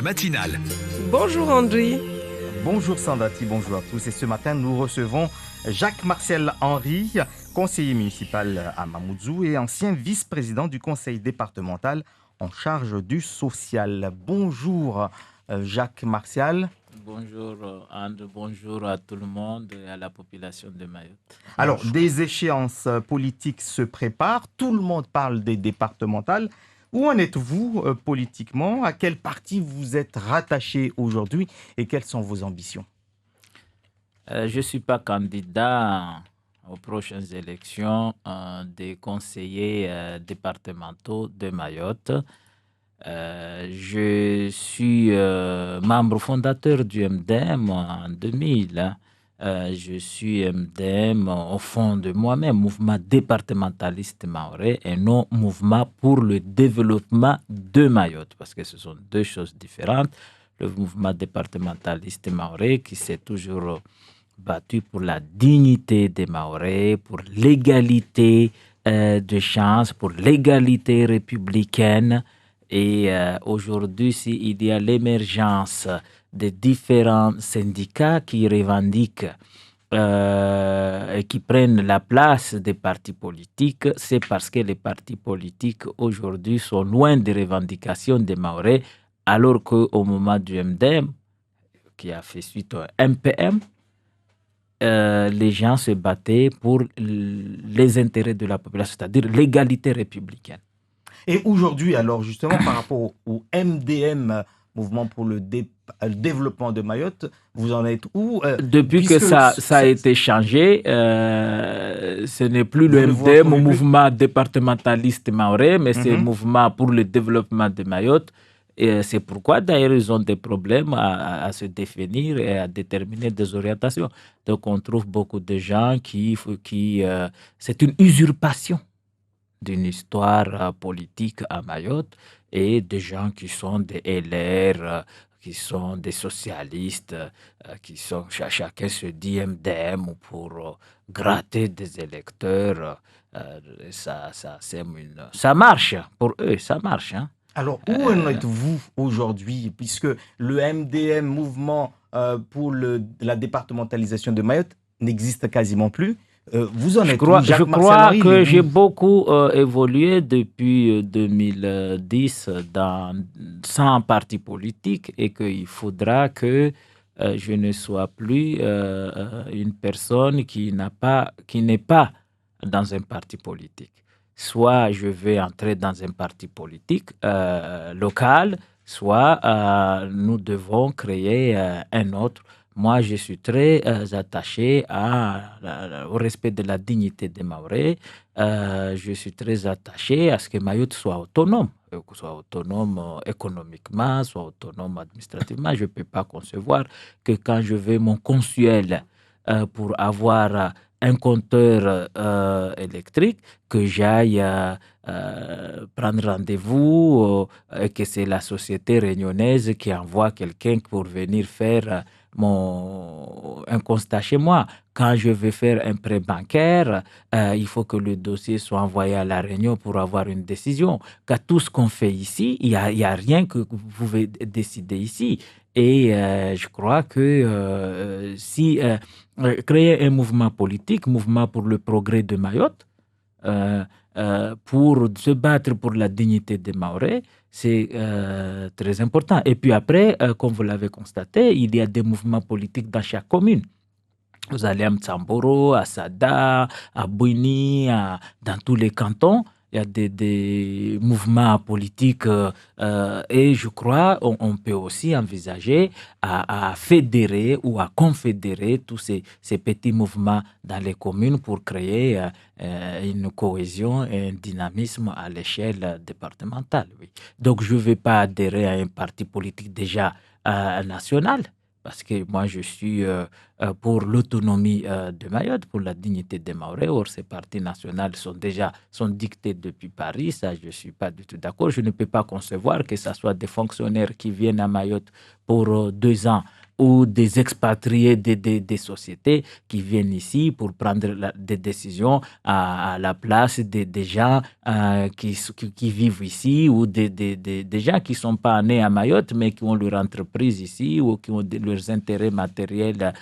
Matinale. Bonjour André. Bonjour Sandati, bonjour à tous. Et ce matin, nous recevons Jacques-Martial Henry, conseiller municipal à Mamoudzou et ancien vice-président du conseil départemental en charge du social. Bonjour Jacques-Martial. Bonjour André, bonjour à tout le monde et à la population de Mayotte. Alors, des échéances politiques se préparent. Tout le monde parle des départementales. Où en êtes-vous politiquement? À quel parti vous êtes rattaché aujourd'hui et quelles sont vos ambitions? Je ne suis pas candidat aux prochaines élections des conseillers départementaux de Mayotte. Je suis membre fondateur du MDM en 2000. Je suis MDM au fond de moi-même, mouvement départementaliste mahorais et non mouvement pour le développement de Mayotte, parce que ce sont deux choses différentes. Le mouvement départementaliste mahorais qui s'est toujours battu pour la dignité des Mahorais, pour l'égalité de chance, pour l'égalité républicaine. Et aujourd'hui, s'il y a l'émergence de différents syndicats qui revendiquent et qui prennent la place des partis politiques, c'est parce que les partis politiques aujourd'hui sont loin des revendications des Mahorais, alors qu'au moment du MDM, qui a fait suite au MPM, les gens se battaient pour les intérêts de la population, c'est-à-dire l'égalité républicaine. Et aujourd'hui, alors justement, par rapport au MDM, Mouvement pour le développement de Mayotte, vous en êtes où? Depuis que ça a été changé, ce n'est plus le MDM, le mouvement départementaliste mahorais, mais c'est le mouvement pour le développement de Mayotte. Et c'est pourquoi d'ailleurs ils ont des problèmes à se définir et à déterminer des orientations. Donc on trouve beaucoup de gens qui c'est une usurpation d'une histoire politique à Mayotte et des gens qui sont des LR, qui sont des socialistes, qui sont, chacun se dit MDM pour gratter des électeurs. Ça marche, pour eux, ça marche. Hein. Alors, où en êtes-vous aujourd'hui, puisque le MDM, Mouvement pour la départementalisation de Mayotte, n'existe quasiment plus? Vous en êtes où? Je crois que j'ai beaucoup évolué depuis 2010 dans 100 partis politiques et qu'il faudra que je ne sois plus une personne qui n'est pas dans un parti politique. Soit je vais entrer dans un parti politique local, soit nous devons créer un autre. Moi, je suis très attaché au respect de la dignité des Mahorais. Je suis très attaché à ce que Mayotte soit autonome économiquement, soit autonome administrativement. Je ne peux pas concevoir que quand je vais mon consuel pour avoir un compteur électrique, que j'aille prendre rendez-vous et que c'est la société réunionnaise qui envoie quelqu'un pour venir faire un constat chez moi. Quand je vais faire un prêt bancaire, il faut que le dossier soit envoyé à la Réunion pour avoir une décision. Car tout ce qu'on fait ici, il n'y a rien que vous pouvez décider ici. Et je crois que si créer un mouvement politique, mouvement pour le progrès de Mayotte, pour se battre pour la dignité des Mahorais, c'est très important. Et puis après, comme vous l'avez constaté, il y a des mouvements politiques dans chaque commune. Vous allez à Mtsamboro, à Sada, à Bouini, dans tous les cantons. Il y a des mouvements politiques et je crois on peut aussi envisager à fédérer ou à confédérer tous ces petits mouvements dans les communes pour créer une cohésion et un dynamisme à l'échelle départementale. Oui. Donc je ne vais pas adhérer à un parti politique déjà national. Parce que moi, je suis pour l'autonomie de Mayotte, pour la dignité des Mahorais. Or, ces partis nationaux sont dictés depuis Paris. Ça, je ne suis pas du tout d'accord. Je ne peux pas concevoir que ce soit des fonctionnaires qui viennent à Mayotte pour 2 ans ou des expatriés des sociétés qui viennent ici pour prendre des décisions à la place des gens qui vivent ici ou des gens qui ne sont pas nés à Mayotte mais qui ont leur entreprise ici ou qui ont leurs intérêts matériels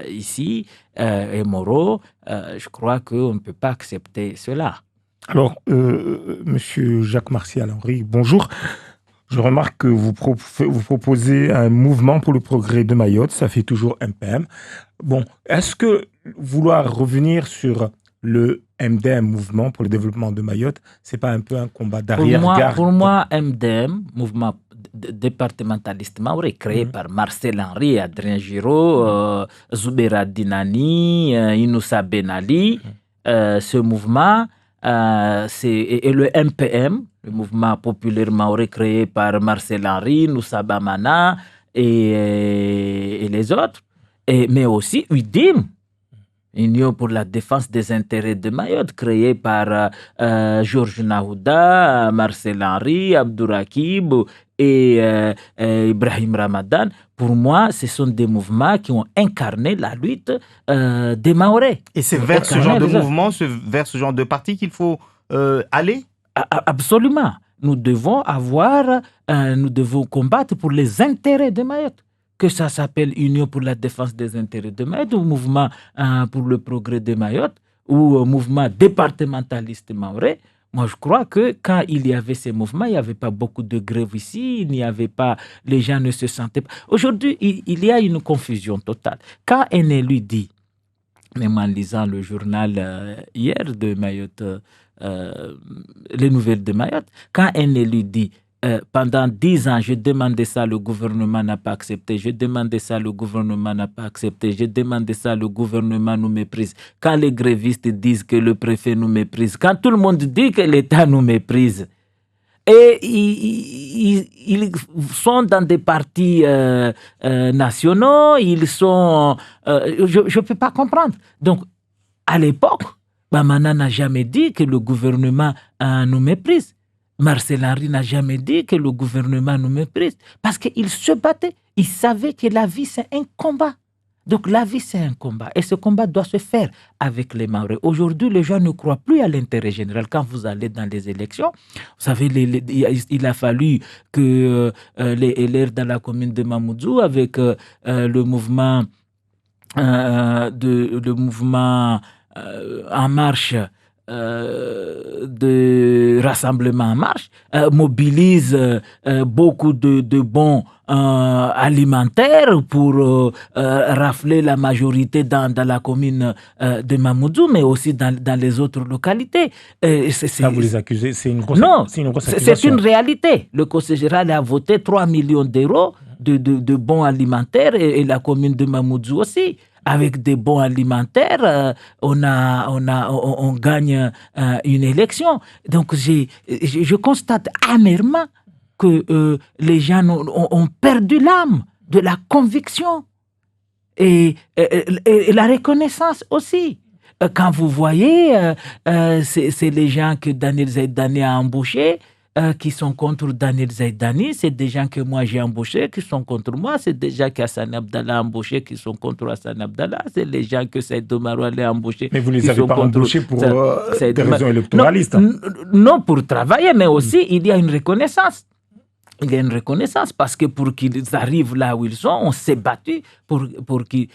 ici et moraux. Je crois qu'on ne peut pas accepter cela. Alors, Monsieur Jacques Martial Henry, bonjour. Je remarque que vous proposez un mouvement pour le progrès de Mayotte, ça fait toujours MPM. Bon, est-ce que vouloir revenir sur le MDM, Mouvement pour le développement de Mayotte, c'est pas un peu un combat d'arrière-garde? Pour moi, MDM, Mouvement départementaliste maoré, créé par Marcel Henry, Adrien Giraud, Zoubera Dinani, Inoussa Benali, ce mouvement, et le MPM, le mouvement populaire maoré créé par Marcel Henry, Noussa Bamana et les autres, mais aussi UDIM, Union pour la défense des intérêts de Mayotte, créé par Georges Nahouda, Marcel Henry, Abdourakib et Ibrahim Ramadan. Pour moi, ce sont des mouvements qui ont incarné la lutte des Maorais. Et c'est vers ce genre de mouvement, vers ce genre de parti qu'il faut aller? Absolument. Nous devons combattre pour les intérêts de Mayotte. Que ça s'appelle Union pour la défense des intérêts de Mayotte ou Mouvement pour le progrès de Mayotte ou Mouvement départementaliste maorais. Moi, je crois que quand il y avait ces mouvements, il n'y avait pas beaucoup de grèves ici, il n'y avait pas, les gens ne se sentaient pas. Aujourd'hui, il y a une confusion totale. Quand un élu dit, même en lisant le journal hier de Mayotte, les nouvelles de Mayotte, quand un élu dit pendant 10 ans, je demandais ça, le gouvernement n'a pas accepté, je demandais ça, le gouvernement n'a pas accepté, je demandais ça, le gouvernement nous méprise. Quand les grévistes disent que le préfet nous méprise, quand tout le monde dit que l'État nous méprise, et ils sont dans des partis nationaux, ils sont... je ne peux pas comprendre. Donc, à l'époque, Bamana n'a jamais dit que le gouvernement nous méprise. Marcel Henry n'a jamais dit que le gouvernement nous méprise. Parce qu'il se battait. Il savait que la vie, c'est un combat. Donc, la vie, c'est un combat. Et ce combat doit se faire avec les Maorais. Aujourd'hui, les gens ne croient plus à l'intérêt général. Quand vous allez dans les élections, vous savez, il a fallu que les LR dans la commune de Mamoudzou, avec le mouvement En Marche, de Rassemblement En Marche, mobilise beaucoup de bons alimentaires pour rafler la majorité dans la commune de Mamoudzou, mais aussi dans les autres localités. Ça, vous les accusez, c'est une grosse accusation. C'est une réalité. Le Conseil général a voté 3 millions d'euros de bons alimentaires et la commune de Mamoudzou aussi. Avec des bons alimentaires, on gagne une élection. Donc, je constate amèrement que les gens ont perdu l'âme de la conviction et la reconnaissance aussi. Quand vous voyez, c'est les gens que Daniel Zaidani a embauchés, qui sont contre Daniel Zaidani, c'est des gens que moi j'ai embauchés qui sont contre moi, c'est des gens qu'Hassan Abdallah a embauchés qui sont contre Hassan Abdallah, c'est les gens que Seydou Marouane a embauchés. Mais vous ne les avez pas embauchés pour des raisons électoralistes. Non, pour travailler, mais aussi il y a une reconnaissance. Il y a une reconnaissance parce que pour qu'ils arrivent là où ils sont, on s'est battu pour qu'ils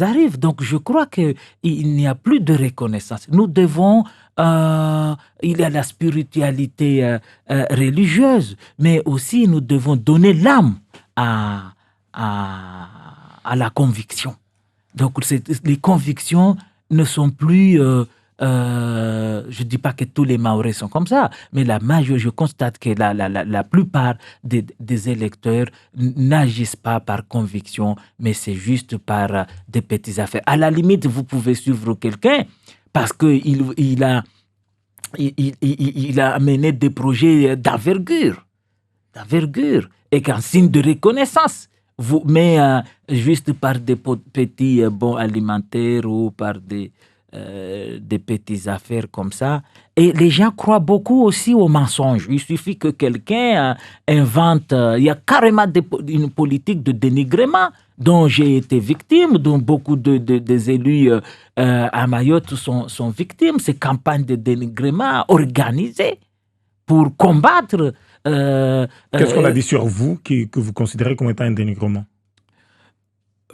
arrivent. Donc je crois qu'il n'y a plus de reconnaissance. Nous devons... il y a la spiritualité religieuse, mais aussi nous devons donner l'âme à la conviction. Donc les convictions ne sont plus... je ne dis pas que tous les Maorais sont comme ça, mais je constate que la plupart des électeurs n'agissent pas par conviction, mais c'est juste par des petites affaires. À la limite, vous pouvez suivre quelqu'un parce qu'il a mené des projets d'envergure, et qu'en signe de reconnaissance, mais juste par des petits bons alimentaires ou par des petites affaires comme ça, Et les gens croient beaucoup aussi aux mensonges. Il suffit que quelqu'un invente... il y a carrément une politique de dénigrement dont j'ai été victime, dont beaucoup des élus à Mayotte sont victimes. Ces campagnes de dénigrement organisées pour combattre... Qu'est-ce qu'on a dit sur vous que vous considérez comme étant un dénigrement?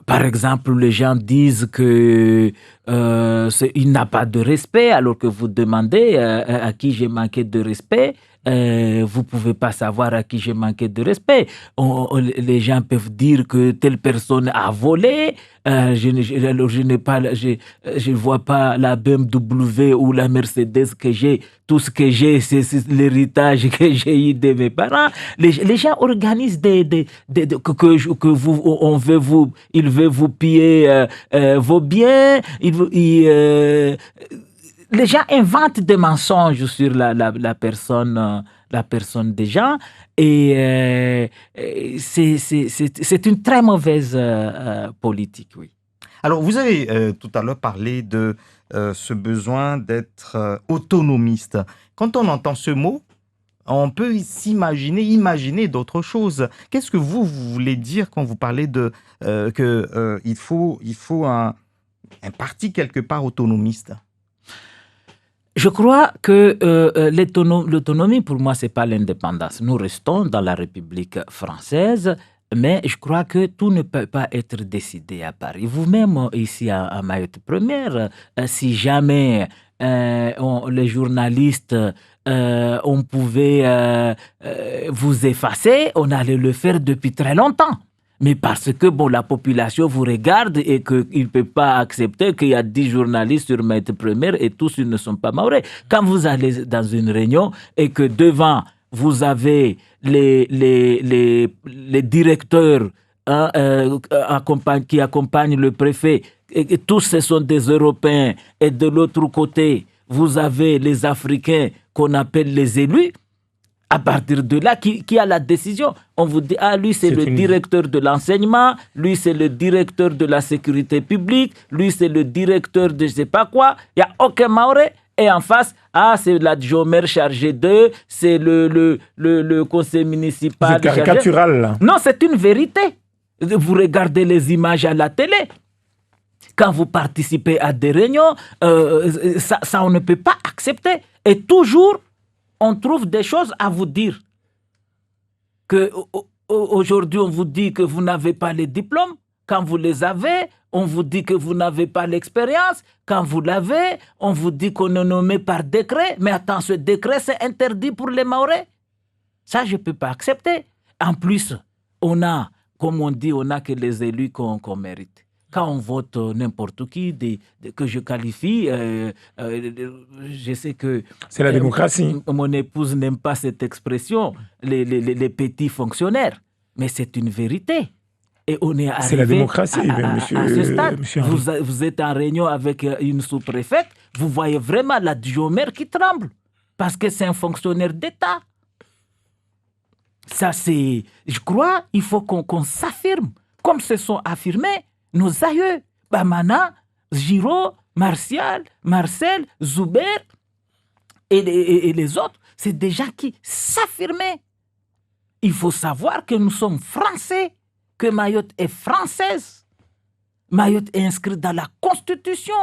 Par exemple, les gens disent qu'il n'a pas de respect, alors que vous demandez à qui j'ai manqué de respect. Vous ne pouvez pas savoir à qui j'ai manqué de respect. Les gens peuvent dire que telle personne a volé. Je ne vois pas la BMW ou la Mercedes que j'ai. Tout ce que j'ai, c'est l'héritage que j'ai eu de mes parents. Les gens organisent il veut vous piller vos biens. Les gens inventent des mensonges sur la personne des gens et c'est une très mauvaise politique, oui. Alors, vous avez tout à l'heure parlé de ce besoin d'être autonomiste. Quand on entend ce mot, on peut imaginer d'autres choses. Qu'est-ce que vous voulez dire quand vous parlez de qu'il faut un parti quelque part autonomiste? Je crois que l'autonomie, pour moi, ce n'est pas l'indépendance. Nous restons dans la République française, mais je crois que tout ne peut pas être décidé à Paris. Vous-même, ici à Mayotte Première, si jamais les journalistes, on pouvait vous effacer, on allait le faire depuis très longtemps. Mais parce que la population vous regarde et qu'il ne peut pas accepter qu'il y a 10 journalistes sur Mayotte Première et tous ils ne sont pas maorais. Quand vous allez dans une réunion et que devant vous avez les directeurs qui accompagnent le préfet, et tous ce sont des Européens, et de l'autre côté, vous avez les Africains qu'on appelle les élus. À partir de là, qui a la décision? On vous dit, lui c'est le directeur de l'enseignement, lui c'est le directeur de la sécurité publique, lui c'est le directeur de je ne sais pas quoi. Il n'y a aucun maoré. Et en face, c'est l'adjoint maire chargé d'eux, c'est le conseil municipal. C'est caricatural, là. Non, c'est une vérité. Vous regardez les images à la télé. Quand vous participez à des réunions, ça on ne peut pas accepter. Et toujours, on trouve des choses à vous dire. Aujourd'hui, on vous dit que vous n'avez pas les diplômes. Quand vous les avez, on vous dit que vous n'avez pas l'expérience. Quand vous l'avez, on vous dit qu'on est nommé par décret. Mais attends, ce décret, c'est interdit pour les Maorais. Ça, je ne peux pas accepter. En plus, comme on dit, on n'a que les élus qu'on mérite. Quand on vote n'importe qui, que je qualifie, je sais que... C'est la démocratie. Mon épouse n'aime pas cette expression, les petits fonctionnaires. Mais c'est une vérité. Et on est arrivé... C'est la démocratie, à ce stade. Vous êtes en réunion avec une sous-préfète, vous voyez vraiment l'adjoint maire qui tremble. Parce que c'est un fonctionnaire d'État. Ça, c'est... Je crois il faut qu'on s'affirme. Comme se sont affirmés nos aïeux, Bamana, Giraud, Martial, Marcel, Zoubert et les autres, c'est des gens qui s'affirmaient. Il faut savoir que nous sommes français, que Mayotte est française. Mayotte est inscrite dans la Constitution.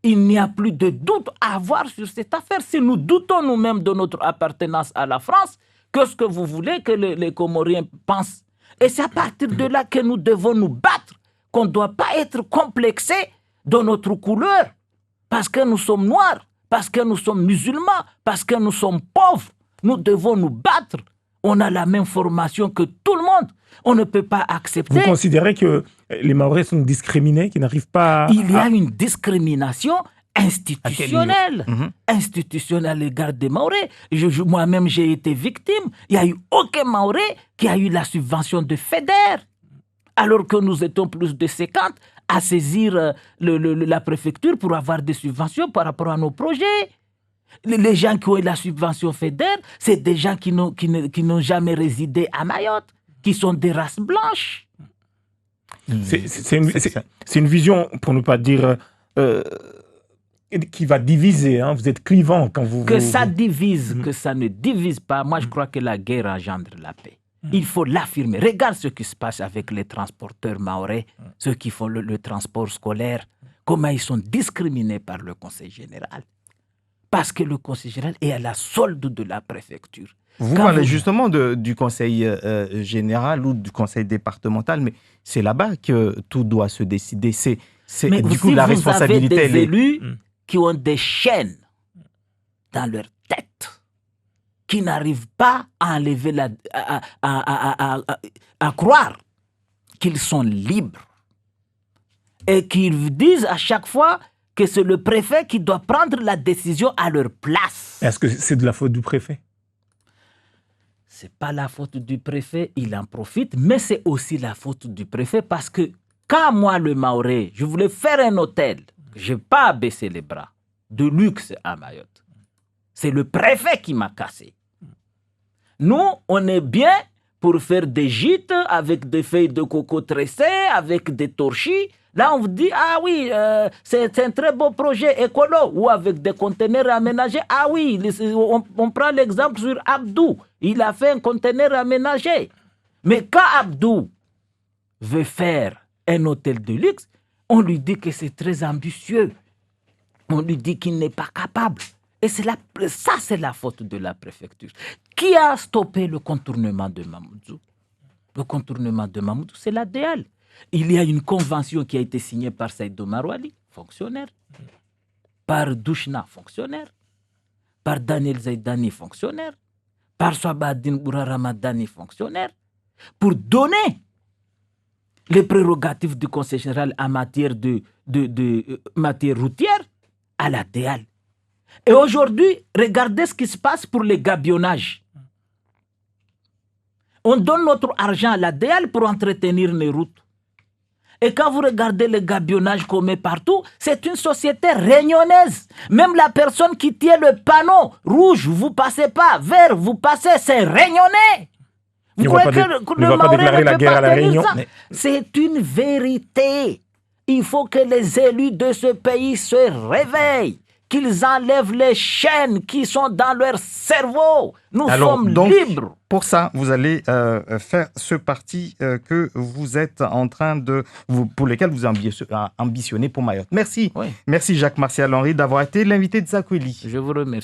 Il n'y a plus de doute à avoir sur cette affaire. Si nous doutons nous-mêmes de notre appartenance à la France, qu'est-ce que vous voulez que les Comoriens pensent? Et c'est à partir de là que nous devons nous battre, qu'on ne doit pas être complexé de notre couleur, parce que nous sommes noirs, parce que nous sommes musulmans, parce que nous sommes pauvres. Nous devons nous battre. On a la même formation que tout le monde. On ne peut pas accepter... Vous considérez que les Maorais sont discriminés, qu'ils n'arrivent pas... Il y a une discrimination institutionnelle. Institutionnelle à l'égard des Maorais. Moi-même, j'ai été victime. Il n'y a eu aucun Maoré qui a eu la subvention de FEDER. Alors que nous étions plus de 50 à saisir la préfecture pour avoir des subventions par rapport à nos projets. Les gens qui ont eu la subvention FEDER, c'est des gens qui n'ont jamais résidé à Mayotte, qui sont des races blanches. C'est une vision, pour ne pas dire qui va diviser. Hein. Vous êtes clivant quand vous... Que ça divise, que ça ne divise pas. Moi, je crois que la guerre engendre la paix. Il faut l'affirmer. Regarde ce qui se passe avec les transporteurs mahorais, ceux qui font le transport scolaire, comment ils sont discriminés par le Conseil général. Parce que le Conseil général est à la solde de la préfecture. Vous parlez justement du Conseil général ou du Conseil départemental, mais c'est là-bas que tout doit se décider. C'est du coup la responsabilité. Vous avez des élus qui ont des chaînes dans leur tête, qui n'arrivent pas à enlever à croire qu'ils sont libres et qu'ils disent à chaque fois que c'est le préfet qui doit prendre la décision à leur place. Est-ce que c'est de la faute du préfet? C'est pas la faute du préfet, il en profite, mais c'est aussi la faute du préfet parce que quand moi, le Mahorais, je voulais faire un hôtel, je n'ai pas baissé les bras, de luxe à Mayotte. C'est le préfet qui m'a cassé. Nous, on est bien pour faire des gîtes avec des feuilles de coco tressées, avec des torchis. Là, on vous dit, ah oui, c'est un très beau projet écolo, ou avec des conteneurs aménagés. Ah oui, on prend l'exemple sur Abdou. Il a fait un conteneur aménagé. Mais quand Abdou veut faire un hôtel de luxe, on lui dit que c'est très ambitieux. On lui dit qu'il n'est pas capable. Et ça, c'est la faute de la préfecture. Qui a stoppé le contournement de Mamoudzou? Le contournement de Mamoudzou, c'est l'ADL. Il y a une convention qui a été signée par Saïdou Marouali, fonctionnaire, par Douchna, fonctionnaire, par Daniel Zaidani, fonctionnaire, par Swabadine Bouraramadani, fonctionnaire, pour donner les prérogatives du Conseil général en matière de matière routière à l'ADL. Et aujourd'hui, regardez ce qui se passe pour les gabionnages. On donne notre argent à l'ADL pour entretenir les routes. Et quand vous regardez le gabionnage qu'on met partout, c'est une société réunionnaise. Même la personne qui tient le panneau rouge, vous passez pas, vert, vous passez, c'est réunionnais. Vous croyez que le Mahorais ne peut pas tenir ça? C'est une vérité. Il faut que les élus de ce pays se réveillent, qu'ils enlèvent les chaînes qui sont dans leur cerveau. Nous sommes libres. Pour ça, vous allez faire ce parti que vous êtes en train pour lequel vous ambitionnez pour Mayotte. Merci. Oui. Merci Jacques Martial Henry d'avoir été l'invité de Zakweli. Je vous remercie.